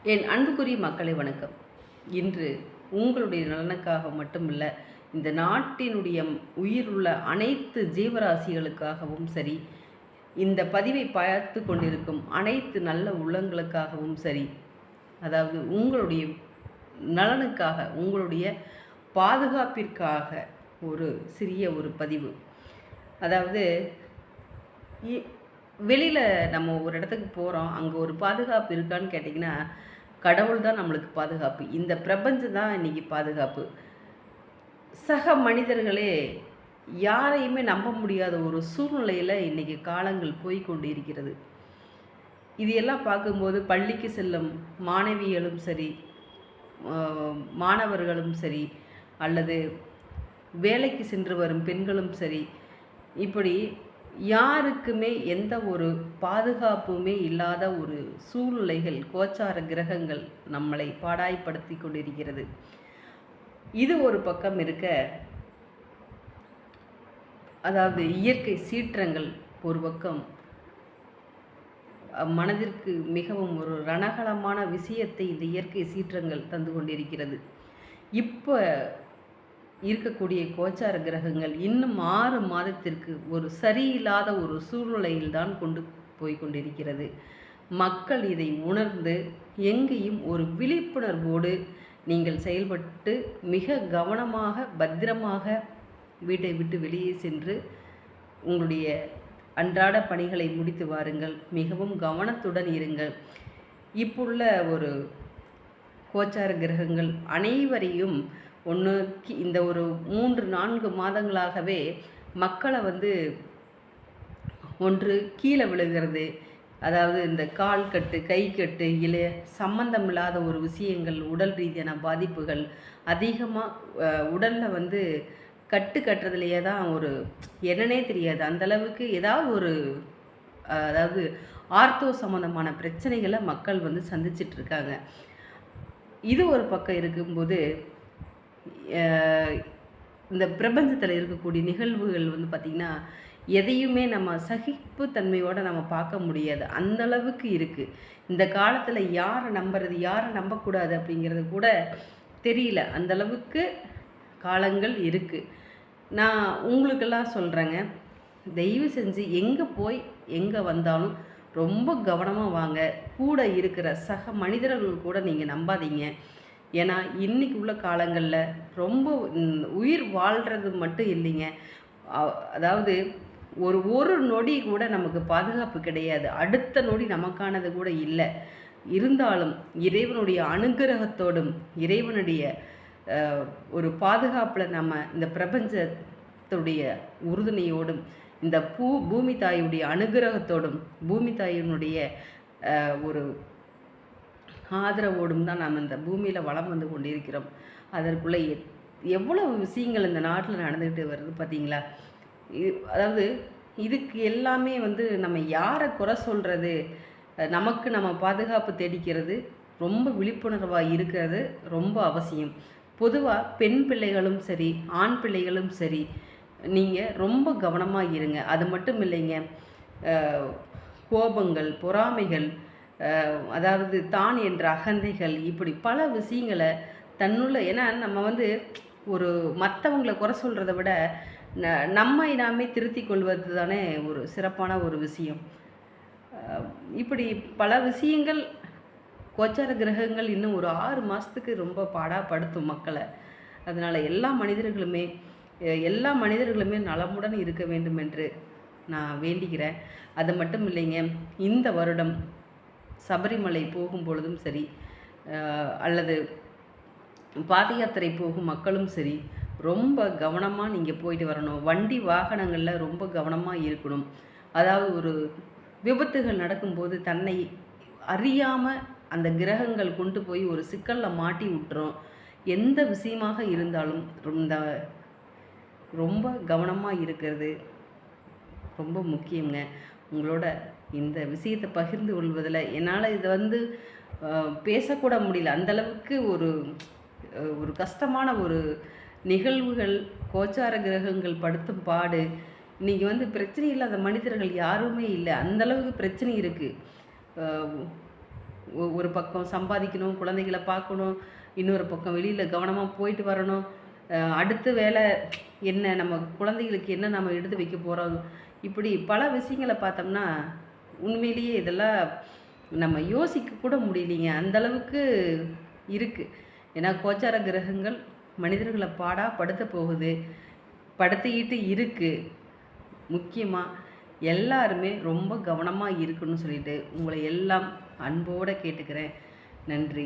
என் அன்புக்குரிய மக்களை வணக்கம். இன்று உங்களுடைய நலனுக்காக மட்டுமில்ல, இந்த நாட்டினுடைய உயிருள்ள அனைத்து ஜீவராசிகளுக்காகவும் சரி, இந்த பதிவை பார்த்து கொண்டிருக்கும் அனைத்து நல்ல உள்ளங்களுக்காகவும் சரி, அதாவது உங்களுடைய நலனுக்காக, உங்களுடைய பாதுகாப்பிற்காக ஒரு சிறிய ஒரு பதிவு. அதாவது வெளியில் நம்ம ஒரு இடத்துக்கு போகிறோம், அங்கே ஒரு பாதுகாப்பு இருக்கான்னு கேட்டிங்கன்னா, கடவுள் தான் நம்மளுக்கு பாதுகாப்பு. இந்த பிரபஞ்சம் தான் இன்றைக்கி பாதுகாப்பு. சக மனிதர்களே யாரையுமே நம்ப முடியாத ஒரு சூழ்நிலையில் இன்றைக்கி காலங்கள் போய்கொண்டு இருக்கிறது. இது எல்லாம் பார்க்கும்போது பள்ளிக்கு செல்லும் மாணவிகளும் சரி, மாணவர்களும் சரி, அல்லது வேலைக்கு சென்று வரும் பெண்களும் சரி, இப்படி யாருக்குமே எந்த ஒரு பாதுகாப்புமே இல்லாத ஒரு சூழ்நிலைகள், கோச்சார கிரகங்கள் நம்மளை பாடாய்படுத்தி கொண்டிருக்கிறது. இது ஒரு பக்கம் இருக்க, அதாவது இயற்கை சீற்றங்கள் ஒரு பக்கம் மனதிற்கு மிகவும் ஒரு ரணகலமான விஷயத்தை இந்த இயற்கை சீற்றங்கள் தந்து கொண்டிருக்கிறது. இப்போ இருக்கக்கூடிய கோச்சார கிரகங்கள் இன்னும் 6 மாதத்திற்கு ஒரு சரியில்லாத ஒரு சூழ்நிலையில் தான் கொண்டு போய் கொண்டிருக்கிறது. மக்கள் இதை உணர்ந்து எங்கேயும் ஒரு விழிப்புணர்வோடு நீங்கள் செயல்பட்டு மிக கவனமாக பத்திரமாக வீட்டை விட்டு வெளியே சென்று உங்களுடைய அன்றாட பணிகளை முடித்து வாருங்கள். மிகவும் கவனத்துடன் இருங்கள். இப்புள்ள ஒரு கோச்சார கிரகங்கள் அனைவரையும் இந்த ஒரு 3-4 மாதங்களாகவே மக்களை ஒன்று கீழே விழுகிறது, அதாவது இந்த கால் கட்டு, கை கட்டு, இல்லை சம்பந்தமில்லாத ஒரு விஷயங்கள், உடல் ரீதியான பாதிப்புகள் அதிகமாக உடலில் கட்டு கட்டுறதுலையே தான் ஒரு என்னன்னே தெரியாது, அந்தளவுக்கு ஏதாவது ஒரு அதாவது ஆர்த்தோ சம்மந்தமான பிரச்சனைகளை மக்கள் சந்திச்சிட்ருக்காங்க. இது ஒரு பக்கம் இருக்கும்போது இந்த பிரபஞ்சத்தில் இருக்கக்கூடிய நிகழ்வுகள் பார்த்திங்கன்னா எதையுமே நம்ம சகிப்புத்தன்மையோடு நம்ம பார்க்க முடியாது, அந்தளவுக்கு இருக்குது. இந்த காலத்தில் யாரை நம்புறது, யாரை நம்பக்கூடாது அப்படிங்கிறது கூட தெரியல, அந்தளவுக்கு காலங்கள் இருக்குது. நான் உங்களுக்கெல்லாம் சொல்கிறேங்க, தயவு செஞ்சு எங்கே போய் எங்கே வந்தாலும் ரொம்ப கவனமாக வாங்க. கூட இருக்கிற சக மனிதர்கள் கூட நீங்கள் நம்பாதீங்க. ஏன்னா இன்றைக்கி உள்ள காலங்களில் ரொம்ப உயிர் வாழ்கிறது மட்டும் இல்லைங்க, அதாவது ஒரு நொடி கூட நமக்கு பாதுகாப்பு கிடையாது, அடுத்த நொடி நமக்கானது கூட இல்லை. இருந்தாலும் இறைவனுடைய அனுகிரகத்தோடும் இறைவனுடைய ஒரு பாதுகாப்பில் நம்ம இந்த பிரபஞ்சத்துடைய உறுதுணையோடும் இந்த பூமி தாயுடைய அனுகிரகத்தோடும் பூமி தாயினுடைய ஒரு ஆதரவோடும் தான் நாம் இந்த பூமியில் வளம் வந்து கொண்டிருக்கிறோம். அதற்குள்ளே எவ்வளவு விஷயங்கள் இந்த நாட்டில் நடந்துக்கிட்டு வருது பார்த்தீங்களா? அதாவது இதுக்கு எல்லாமே நம்ம யாரை குறை சொல்கிறது, நமக்கு நம்ம பாதுகாப்பு தேடிக்கிறது, ரொம்ப விழிப்புணர்வாக இருக்கிறது ரொம்ப அவசியம். பொதுவாக பெண் பிள்ளைகளும் சரி, ஆண் பிள்ளைகளும் சரி, நீங்கள் ரொம்ப கவனமாக இருங்க. அது மட்டும் இல்லைங்க, கோபங்கள், பொறாமைகள், அதாவது தான் என்ற அகந்தைகள், இப்படி பல விஷயங்களை தன்னுள்ள, ஏன்னா நம்ம ஒரு மற்றவங்களை குறை சொல்கிறத விட நம்மை நாமே திருத்தி கொள்வது தானே ஒரு சிறப்பான ஒரு விஷயம். இப்படி பல விஷயங்கள் கோச்சார கிரகங்கள் இன்னும் ஒரு 6 மாதத்துக்கு ரொம்ப பாடாப்படுத்தும் மக்களை. அதனால் எல்லா மனிதர்களுமே நலமுடன் இருக்க வேண்டும் என்று நான் வேண்டிக்கிறேன். அது மட்டும் இல்லைங்க, இந்த வருடம் சபரிமலை போகும் பொழுதும் சரி, அல்லது பாத யாத்திரை போகும் மக்களும் சரி, ரொம்ப கவனமாக நீங்கள் போயிட்டு வரணும். வண்டி வாகனங்களில் ரொம்ப கவனமாக இருக்கணும். அதாவது ஒரு விபத்துகள் நடக்கும்போது தன்னை அறியாமல் அந்த கிரகங்கள் கொண்டு போய் ஒரு சிக்கலில் மாட்டி விட்டுரும். எந்த விஷயமாக இருந்தாலும் ரொம்ப கவனமாக இருக்கிறது ரொம்ப முக்கியங்க. உங்களோட இந்த விஷயத்தை பகிர்ந்து கொள்வதில் என்னால் இதை பேசக்கூட முடியல, அந்தளவுக்கு ஒரு கஷ்டமான ஒரு நிகழ்வுகள், கோச்சார கிரகங்கள் படுத்தும் பாடு. இன்றைக்கி பிரச்சனை இல்லாத மனிதர்கள் யாருமே இல்லை, அந்தளவுக்கு பிரச்சனை இருக்குது. ஒரு பக்கம் சம்பாதிக்கணும், குழந்தைகள பார்க்கணும், இன்னொரு பக்கம் வெளியில் கவனமாக போயிட்டு வரணும். அடுத்த வேலை என்ன, நம்ம குழந்தைகளுக்கு என்ன நம்ம எடுத்து வைக்க போகிறோம், இப்படி பல விஷயங்கள பார்த்தோம்னா உண்மையிலேயே இதெல்லாம் நம்ம யோசிக்க கூட முடியலைங்க. அந்தளவுக்கு இருக்குது. ஏன்னா கோச்சார கிரகங்கள் மனிதர்களை பாடா படுத்த போகுது, படுத்திக்கிட்டு இருக்குது. முக்கியமாக எல்லாருமே ரொம்ப கவனமாக இருக்கணும்னு சொல்லிட்டு உங்களை எல்லாம் அன்போடு கேட்டுக்கிறேன். நன்றி.